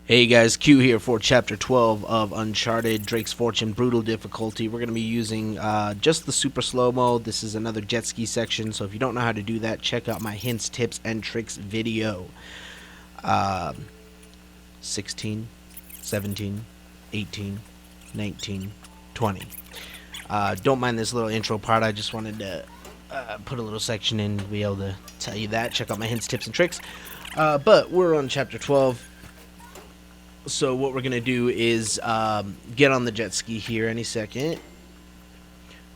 Hey guys, Q here for Chapter 12 of Uncharted, Drake's Fortune, Brutal Difficulty. We're going to be using just the super slow-mo. This is another jet ski section, so if you don't know how to do that, check out my hints, tips, and tricks video. 16, 17, 18, 19, 20. Don't mind this little intro part, I just wanted to put a little section in to be able to tell you that. Check out my hints, tips, and tricks. But we're on Chapter 12. So what we're going to do is get on the jet ski here any second.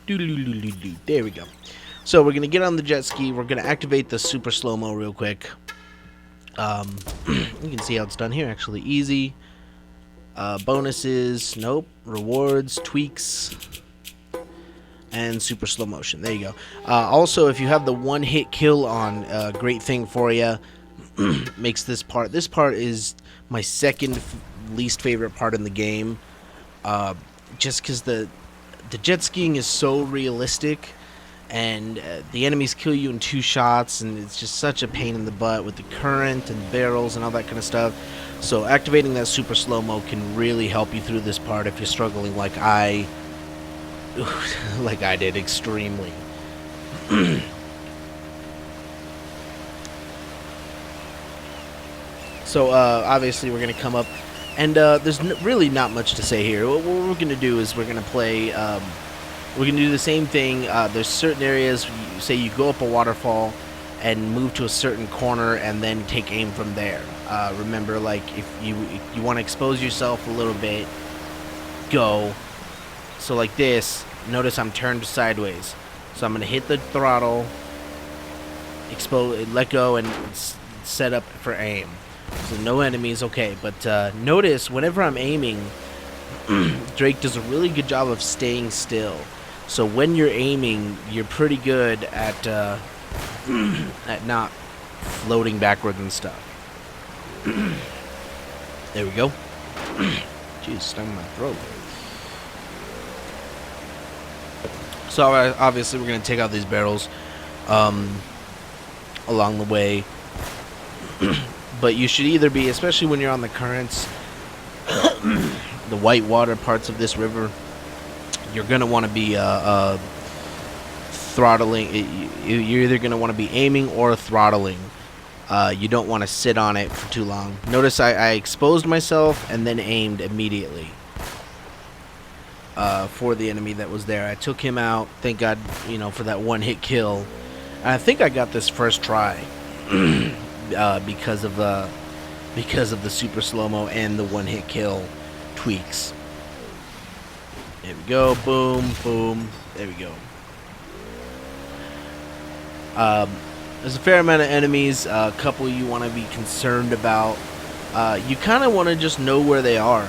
There we go. So we're going to get on the jet ski. We're going to activate the super slow-mo real quick. You can see how it's done here, actually. Easy. Bonuses. Nope. Rewards. Tweaks. And super slow motion. There you go. Also, if you have the one-hit kill on, great thing for you. Makes this part. This part is my second least favorite part in the game, just because the jet skiing is so realistic, and the enemies kill you in 2 shots, and it's just such a pain in the butt with the current and barrels and all that kind of stuff. So activating that super slow-mo can really help you through this part if you're struggling like I did extremely. So obviously we're going to come up, and there's really not much to say here. What we're going to do is we're going to play, we're going to do the same thing. There's certain areas, say you go up a waterfall and move to a certain corner and then take aim from there. Remember, like, if you want to expose yourself a little bit, go. So like this, notice I'm turned sideways. So I'm going to hit the throttle, let go, and set up for aim. So no enemies, okay, but notice whenever I'm aiming, Drake does a really good job of staying still. So when you're aiming, you're pretty good at not floating backwards and stuff. There we go. Jeez, stung my throat. So obviously we're going to take out these barrels along the way. But you should either be, especially when you're on the currents, the white water parts of this river, you're going to want to be throttling. You're either going to want to be aiming or throttling. You don't want to sit on it for too long. Notice I exposed myself and then aimed immediately for the enemy that was there. I took him out. Thank God, for that one-hit kill. And I think I got this first try. Because of the super slow-mo and the one-hit kill tweaks. There we go. Boom, boom. There we go. There's a fair amount of enemies. A couple you want to be concerned about. You kind of want to just know where they are,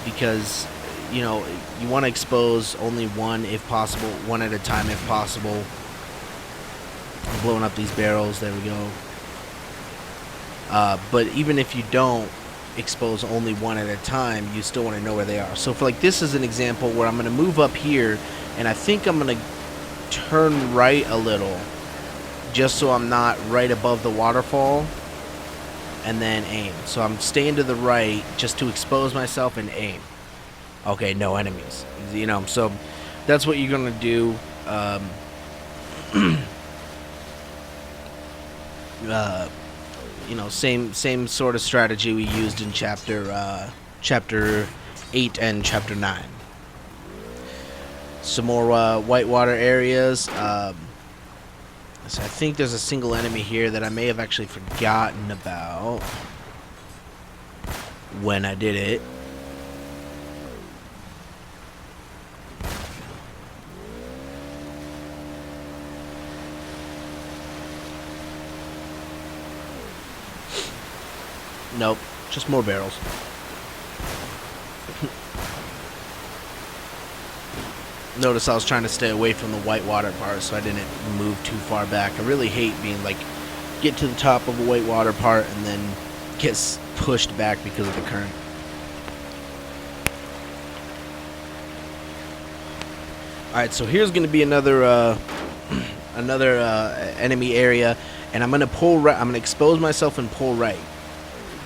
because you want to expose only one if possible, one at a time if possible. I'm blowing up these barrels. There we go. But even if you don't expose only one at a time, you still want to know where they are. So for like this is an example where I'm going to move up here, and I think I'm going to turn right a little, just so I'm not right above the waterfall, and then aim. So I'm staying to the right just to expose myself and aim. Okay, no enemies. So that's what you're going to do. Same sort of strategy we used in chapter 8 and chapter 9. Some more whitewater areas. So I think there's a single enemy here that I may have actually forgotten about when I did it. Nope, just more barrels. Notice I was trying to stay away from the whitewater part so I didn't move too far back. I really hate being get to the top of a whitewater part and then get pushed back because of the current. Alright, so here's going to be another enemy area, and I'm going to pull right. I'm going to expose myself and pull right.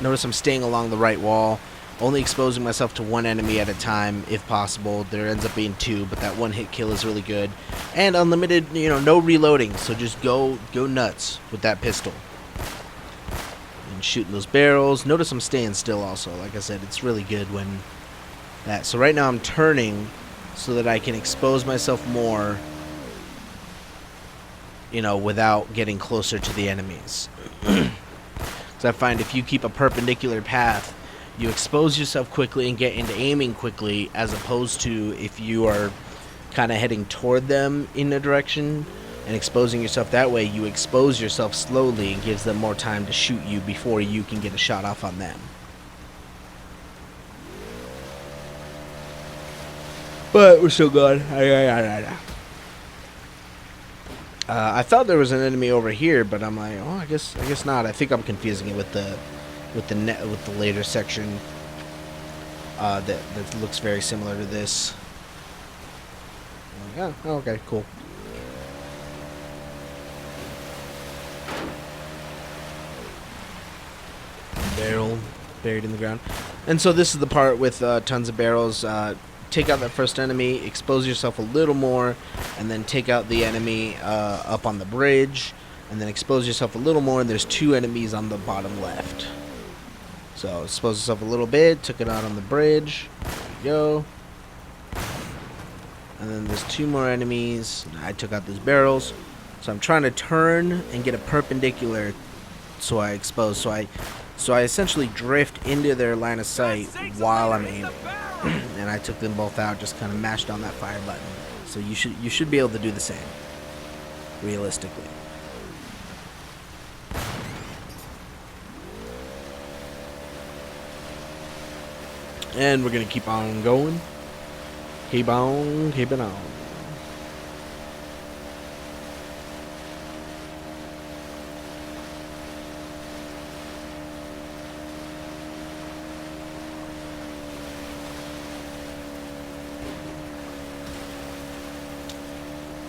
Notice I'm staying along the right wall, only exposing myself to one enemy at a time if possible. There ends up being two, but that one hit kill is really good. And unlimited, you know, no reloading, so just go nuts with that pistol. And shooting those barrels. Notice I'm staying still also. Like I said, it's really good when that. So right now I'm turning so that I can expose myself more, you know, without getting closer to the enemies. So I find if you keep a perpendicular path, you expose yourself quickly and get into aiming quickly, as opposed to if you are kind of heading toward them in a direction and exposing yourself that way, you expose yourself slowly and gives them more time to shoot you before you can get a shot off on them. But we're still good. I thought there was an enemy over here, but I'm like, oh, I guess not. I think I'm confusing it with the later section that looks very similar to this. Yeah. Oh, okay. Cool. Barrel buried in the ground, and so this is the part with tons of barrels. Take out that first enemy, expose yourself a little more, and then take out the enemy up on the bridge, and then expose yourself a little more, and there's two enemies on the bottom left. So expose yourself a little bit, took it out on the bridge. There we go. And then there's two more enemies. I took out these barrels. So I'm trying to turn and get a perpendicular so I expose. So I essentially drift into their line of sight while I'm aiming. And I took them both out, just kind of mashed on that fire button. So you should be able to do the same, realistically. And we're gonna keep on going. Keep on keeping on.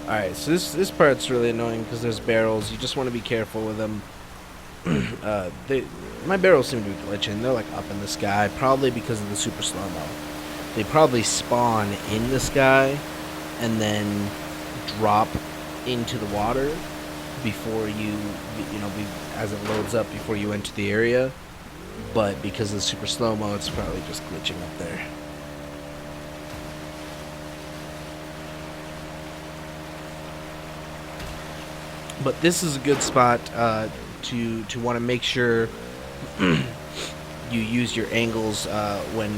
Alright, so this part's really annoying because there's barrels. You just want to be careful with them. My barrels seem to be glitching. They're like up in the sky, probably because of the super slow-mo. They probably spawn in the sky and then drop into the water before as it loads up before you enter the area. But because of the super slow-mo, it's probably just glitching up there. But this is a good spot to want to make sure you use your angles when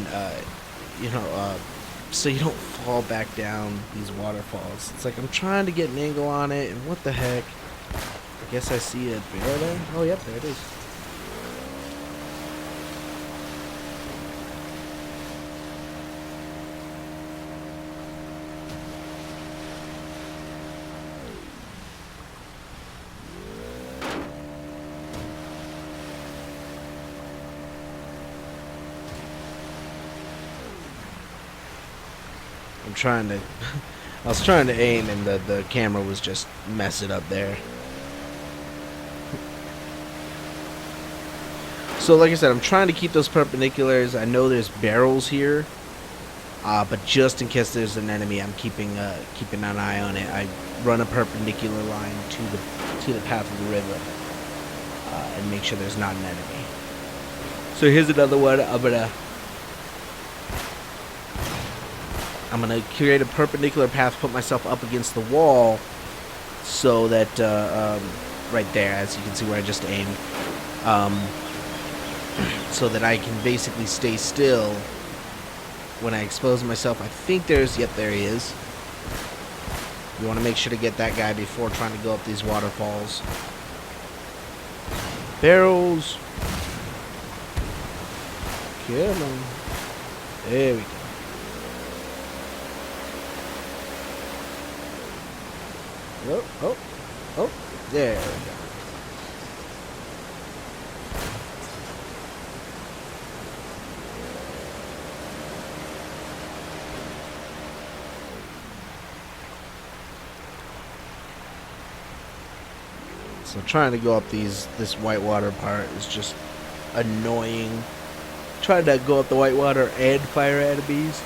so you don't fall back down these waterfalls. It's like I'm trying to get an angle on it, and what the heck? I guess I see a barrel there. Oh, yep, there it is. I was trying to aim, and the camera was just messing up there. So like I said, I'm trying to keep those perpendiculars. I know there's barrels here, but just in case there's an enemy, I'm keeping an eye on it. I run a perpendicular line to the path of the river and make sure there's not an enemy. So here's another one. I'm gonna create a perpendicular path, put myself up against the wall, so that right there, as you can see where I just aimed, so that I can basically stay still when I expose myself. I think there he is. You want to make sure to get that guy before trying to go up these waterfalls. Barrels. Come on. There we go. Oh, there we go. So trying to go up this whitewater part is just annoying. Trying to go up the whitewater and fire enemies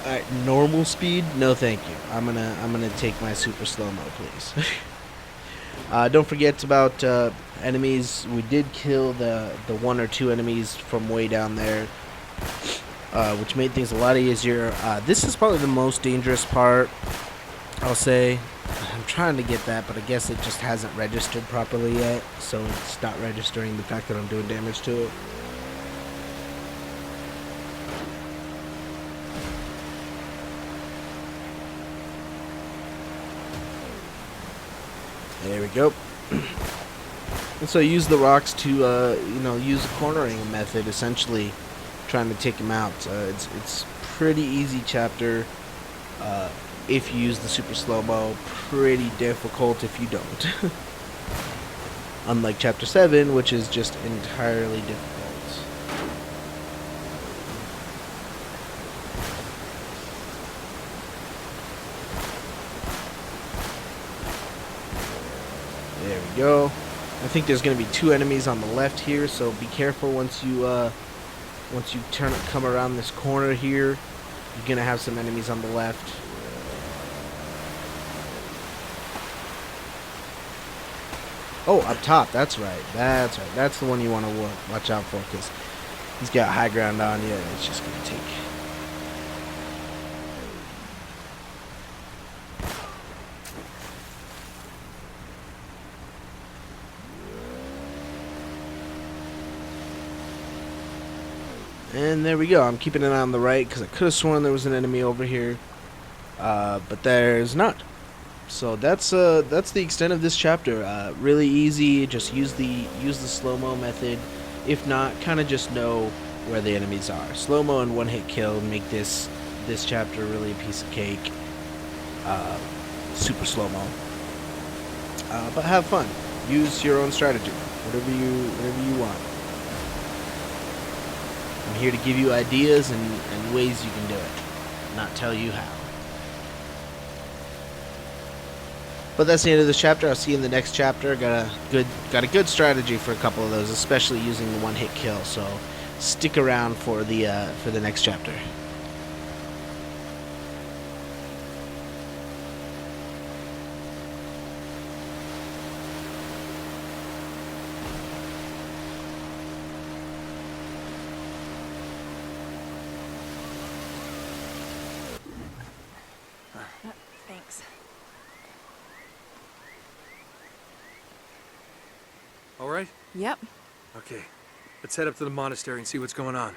at normal speed. No, thank you. I'm gonna take my super slow mo, please. Don't forget about enemies. We did kill the one or two enemies from way down there, which made things a lot easier. This is probably the most dangerous part, I'll say. I'm trying to get that, but I guess it just hasn't registered properly yet, so it's not registering the fact that I'm doing damage to it. There we go. And so use the rocks to, use a cornering method, essentially trying to take him out. It's pretty easy chapter if you use the super slow-mo. Pretty difficult if you don't. Unlike chapter 7, which is just entirely difficult. There we go. I think there's going to be two enemies on the left here, so be careful once you come around this corner here. You're going to have some enemies on the left. Oh, up top. That's right. That's right. That's the one you want to watch out for, because he's got high ground on you, and it's just going to take... And there we go. I'm keeping an eye on the right because I could have sworn there was an enemy over here, but there's not. So that's the extent of this chapter. Really easy. Just use the slow-mo method. If not, kind of just know where the enemies are. Slow-mo and one-hit kill make this chapter really a piece of cake. Super slow-mo. But have fun. Use your own strategy. Whatever you want. I'm here to give you ideas and ways you can do it, not tell you how. But that's the end of this chapter. I'll see you in the next chapter. Got a good strategy for a couple of those, especially using the one-hit kill. So stick around for the next chapter. Thanks. All right? Yep. Okay. Let's head up to the monastery and see what's going on.